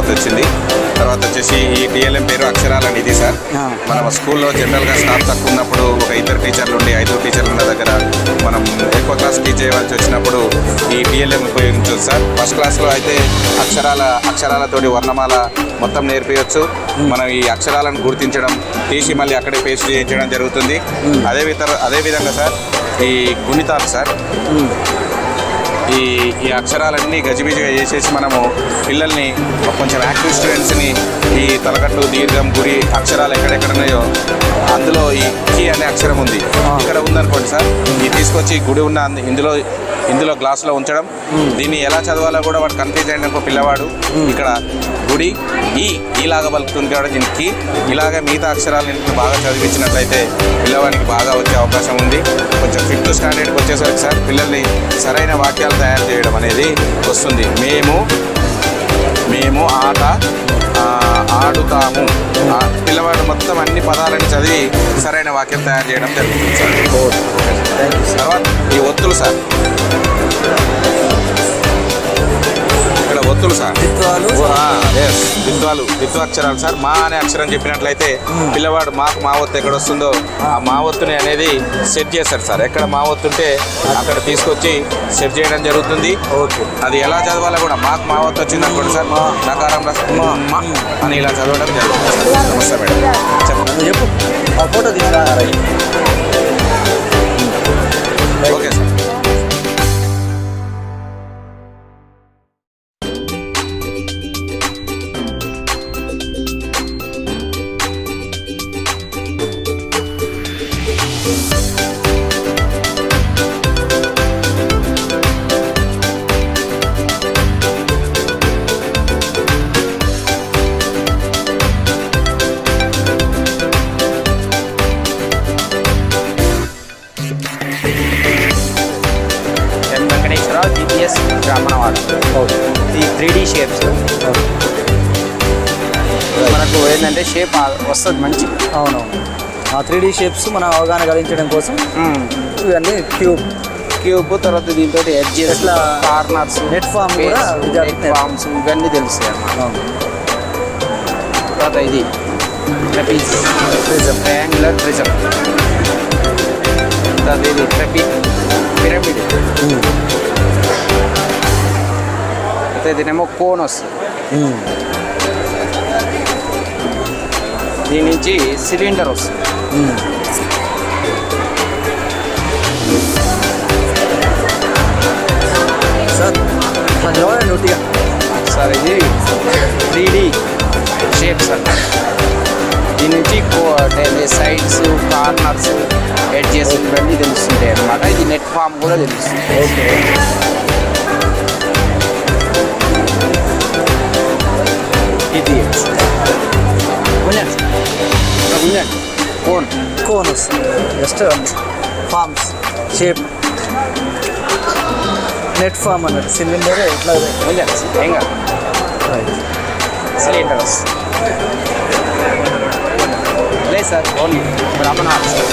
ఒకటి వచ్చింది. తర్వాత వచ్చేసి ఈ టీఎల్ఎం పేరు అక్షరాల నిధి సార్. మనం స్కూల్లో జనరల్గా స్టాఫ్ తక్కువ ఉన్నప్పుడు ఒక ఇద్దరు టీచర్లు ఉండి 5 టీచర్లు ఉన్న దగ్గర మనం ఎక్కువ క్లాస్ టీచ్ చేయవలసి వచ్చినప్పుడు ఈ టీఎల్ఎం ఉపయోగించవచ్చు సార్. ఫస్ట్ క్లాస్లో అయితే అక్షరాలతోటి వర్ణమాల మొత్తం నేర్పించవచ్చు. మనం ఈ అక్షరాలను గుర్తించడం, తీసి మళ్ళీ అక్కడే పేస్ట్ చేయించడం జరుగుతుంది. అదేవిధంగా సార్ ఈ గుణితాలు సార్, ఈ అక్షరాలన్నీ గజిబిజిగా చేసేసి మనము పిల్లల్ని కొంచెం యాక్టివ్ స్టూడెంట్స్ని ఈ తలకట్టు, దీర్ఘం, గురి అక్షరాలు ఎక్కడెక్కడ ఉన్నాయో అందులో ఈ కి అనే అక్షరం ఉంది, ఇక్కడ ఉందనుకోండి సార్, ఇది తీసుకొచ్చి గుడి ఉన్న ఇందులో గ్లాసులో ఉంచడం. దీన్ని ఎలా చదవాలో కూడా వాడు కన్ఫ్యూజ్ అయినప్పుడు పిల్లవాడు ఇక్కడ గుడి ఈలాగా పలుకుతుంది కాబట్టి దీనికి ఇలాగ మిగతా అక్షరాలను బాగా చదివించినట్లయితే పిల్లవాడికి బాగా వచ్చే అవకాశం ఉంది. కొంచెం 5th స్టాండర్డ్కి వచ్చేసరికి సార్ పిల్లల్ని సరైన వాక్యాలు తయారు చేయడం అనేది వస్తుంది. మేము ఆట ఆడుతాము, పిల్లవాడు మొత్తం అన్ని పదాలని చదివి సరైన వాక్యం తయారు చేయడం జరుగుతుంది సార్. తర్వాత ఈ ఒత్తులు సార్, ఇక్కడ ఒత్తులు సార్, దిత్వాక్షరాలు సార్. మా అనే అక్షరం చెప్పినట్లయితే పిల్లవాడు మా ఒత్తు ఎక్కడ వస్తుందో ఆ మా ఒత్తుని అనేది సెట్ చేస్తారు సార్. ఎక్కడ మా ఒత్తు ఉంటే అక్కడ తీసుకొచ్చి సెట్ చేయడం జరుగుతుంది. అది ఎలా చదవాలో కూడా మా ఒత్తు వచ్చింది అనుకోండి సార్, నకారం మా అని ఇలా చదవడం జరుగుతుంది సార్. నమస్తే మేడం, చెప్పు ఫోటో తీసుకురా. Okay sir. GPS బ్రాహ్మణవాడు. ఈ 3D షేప్స్ మనకు ఏంటంటే షేప్ వస్తుంది మంచి. అవునవును, ఆ 3D షేప్స్ మన అవగాహన కలిగించడం కోసం ఇవన్నీ క్యూబ్ తర్వాత దీంతో edges, corners, net form forms ఇవన్నీ తెలుస్తాయి అన్నమాట. తర్వాత ఇది ప్రిజం, ట్రయాంగులర్ ప్రిజం. తర్వాత ఇది పిరమిడ్. దీనేమో కోన్ వస్తుంది. దీని నుంచి సిలిండర్ వస్తుంది. సార్ ఇది 3D షేప్స్ అన్నమాట. దీని నుంచి సైడ్స్, కార్నర్స్, ఎడ్జెస్ ఇవన్నీ తెలుస్తుంటాయి అన్నమాట. ఇది నెట్ ఫామ్ కూడా తెలుస్తుంది. ఓకే, ఇది కోన్ వస్తుంది. Just forms shape, net form అన్నట్టు. సిలిండర్ ఎట్లా ఏం కాదు, సిలిండర్ వస్తుంది. లేదు సార్, ఓన్లీ బ్రాహ్మణ సార్.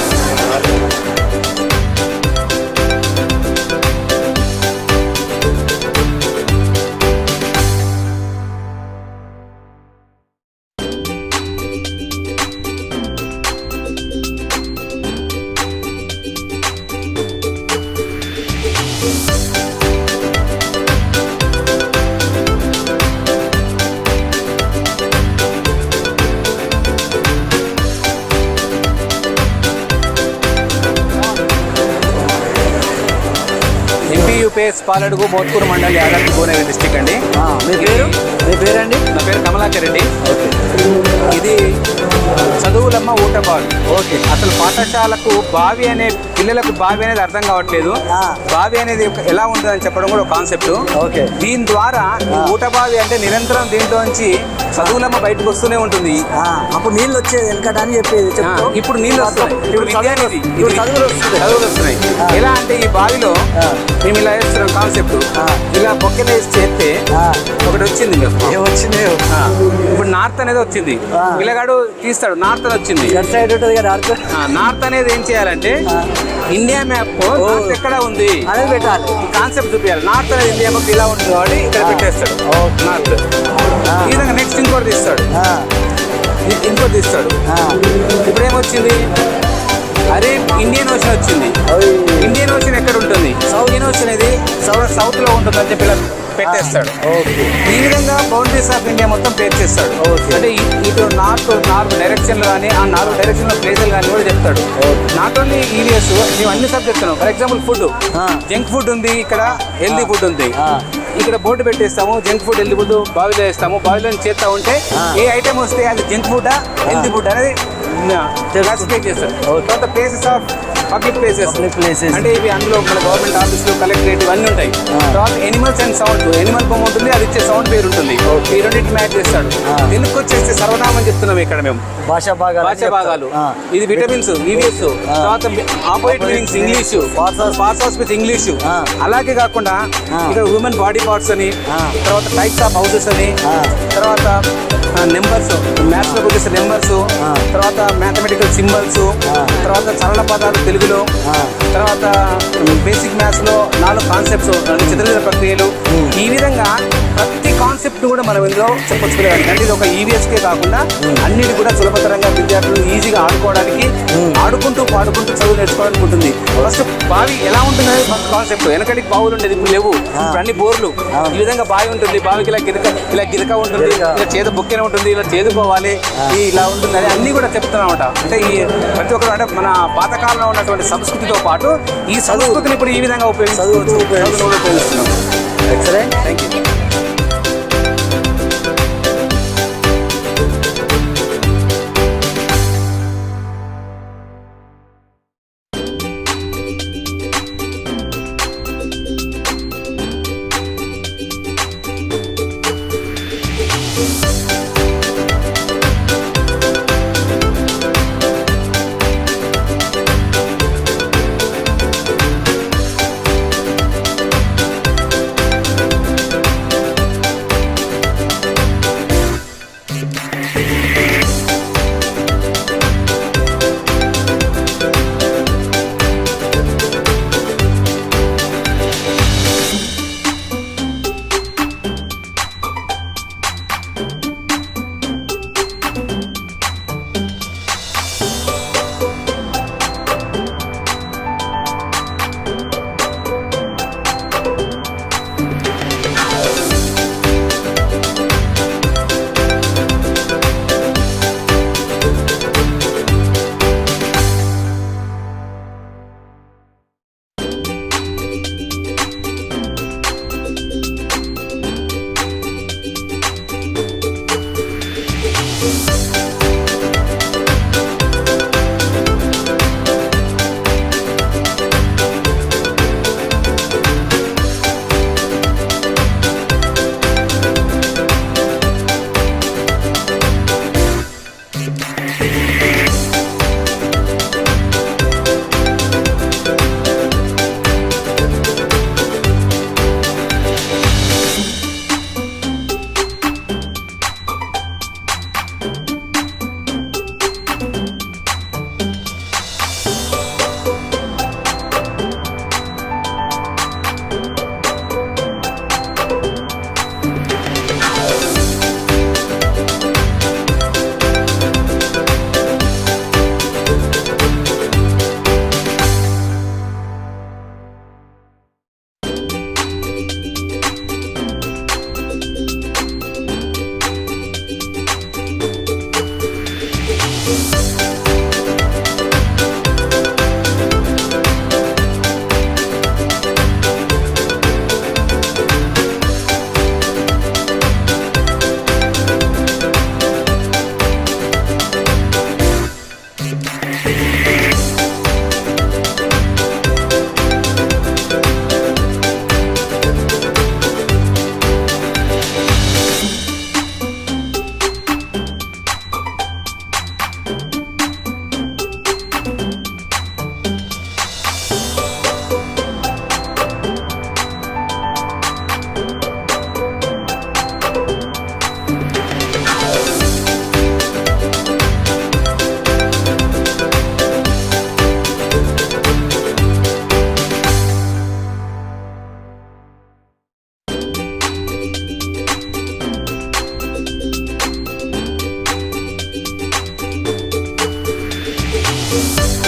యూపీఎస్ పాలడుగు మోత్కూరు మండలి యాదాద్రి భువనగిరి డిస్టిక్ అండి. మీ పేరండి? నా పేరు కమలాకర్ రెడ్డి. ఓకే, ఇది చదువులమ్మ ఊటబావి. ఓకే, అసలు పాఠశాలకు బావి అనే పిల్లలకు బావి అనేది అర్థం కావట్లేదు. బావి అనేది ఎలా ఉంటుందని చెప్పడం కూడా కాన్సెప్ట్. ఓకే, దీని ద్వారా ఊటబావి అంటే నిరంతరం దీంట్లోంచి చదువులమ్మ బయటకు వస్తూనే ఉంటుంది. అప్పుడు నీళ్ళు వచ్చేది వెనకట అని చెప్పేది. ఇప్పుడు నీళ్ళు వస్తున్నాయి, ఇప్పుడు చదువులు వస్తున్నాయి. ఎలా అంటే ఈ బావిలో మేము ఇలా వేస్తున్నాం కాన్సెప్ట్. ఇలా బొక్కెన వేసి చేస్తే ఒకటి వచ్చింది. వచ్చింది ఇప్పుడు నార్త్ అనేది వచ్చింది. పిల్లగాడు తీస్తాడు, నార్త్ అని వచ్చింది. నార్త్ అనేది ఏం చేయాలంటే ఇండియా మ్యాప్ ఎక్కడ ఉంది అనేది పెట్టాలి. కాన్సెప్ట్ చూపించాలి. నార్త్ అనేది ఇండియా మ్యాప్ ఇలా ఉంటుంది కాబట్టి ఇక్కడ పెట్టేస్తాడు నార్త్. ఈ విధంగా నెక్స్ట్ ఇంకోటి తీస్తాడు, ఇంకోటి తీస్తాడు. ఇప్పుడు ఏమొచ్చింది, అరే ఇండియన్ ఓషన్ వచ్చింది. ఇండియన్ ఓషన్ ఎక్కడ ఉంటుంది, ఇండియన్ ఓషన్ ఇది సౌత్ లో ఉంటుంది అని చెప్పి ఇలా పెట్టేస్తాడు. ఈ విధంగా బౌండరీస్ ఆఫ్ ఇండియా మొత్తం పేర్ చేస్తాడు. అంటే ఇటు నాలుగు డైరెక్షన్లు కానీ ఆ 4 డైరెక్షన్ల ప్లేసులు కానీ కూడా చెప్తాడు. నాట్ ఓన్లీ ఈవిఎస్, మేము అన్ని subjects. For example food, junk food ఉంది, ఇక్కడ హెల్దీ ఫుడ్ ఉంది. ఇక్కడ బోర్డు పెట్టేస్తాము, జంక్ ఫుడ్ హెల్దీ ఫుడ్ బావిలో వేస్తాము. బావిలో చేస్తా ఉంటే ఏ ఐటమ్ వస్తే అది జంక్ ఫుడ్డా హెల్దీ ఫుడ్ అనేది క్లాసిఫై చేస్తాడు. తర్వాత ప్లేసెస్ ఆఫ్ పబ్లిక్ ప్లేసెస్ అంటే ఇవి అందులో మన గవర్నమెంట్ ఆఫీసులు, కలెక్టరేట్ ఇవన్నీ ఉంటాయి. తర్వాత ఎనిమల్స్ అండ్ సౌండ్, ఎనిమల్ బొమ్మ ఉంటుంది, అది ఇచ్చే సౌండ్ పేరు ఉంటుంది. ఈ రెండింటి మ్యాచ్ చేస్తాడు. తెలుగుకి వచ్చేస్తే సర్వనామం చెప్తున్నాం ఇక్కడ మేము, భాషా భాగాలు. ఇది విటమిన్స్, ఈవిఎస్. తర్వాత opposite meanings English, parts with English. అలాగే కాకుండా ఇక్కడ హ్యూమన్ బాడీ పార్ట్స్ అని, తర్వాత టైప్స్ ఆఫ్ హౌసెస్ అని, తర్వాత నెంబర్స్, మ్యాథ్స్ లో వచ్చేసి నెంబర్స్, తర్వాత మ్యాథమెటికల్ సింబల్స్, తర్వాత సరళ పదాలు తెలుగులో, తర్వాత బేసిక్ మ్యాథ్స్ లో 4 కాన్సెప్ట్స్, చిత్రలేఖన ప్రక్రియలు. ఈ విధంగా ప్రతి కాన్సెప్ట్ కూడా మనం ఇందులో చెప్పొచ్చుకోవాలి. అంటే ఇది ఒక ఈవీఎస్కే కాకుండా అన్నిటి కూడా సులభతరంగా విద్యార్థులు ఈజీగా ఆడుకోవడానికి, ఆడుకుంటూ పాడుకుంటూ చదువు నేర్చుకోవడానికి ఉంటుంది. ఫస్ట్ బావి ఎలా ఉంటుంది అనేది ఫస్ట్ కాన్సెప్ట్. వెనకటికి బావులు ఉండేది, ఇప్పుడు లేవు. ఇప్పుడు అన్ని బోర్లు. ఈ విధంగా బావి ఉంటుంది, బావికి ఇలా గిరక ఉంటుంది, ఇలా చేదు బొక్కెన ఉంటుంది, ఇలా చేదుకోవాలి, ఇలా ఉంటుంది అని అన్ని కూడా చెప్తున్నామట. అంటే ఈ ప్రతి ఒక్కరు అంటే మన పాతకాలంలో ఉన్నటువంటి సంస్కృతితో పాటు ఈ సంస్కృతిని ఇప్పుడు ఈ విధంగా ఉపయోగిస్తున్నాం. Excellent, thank you. ఓకే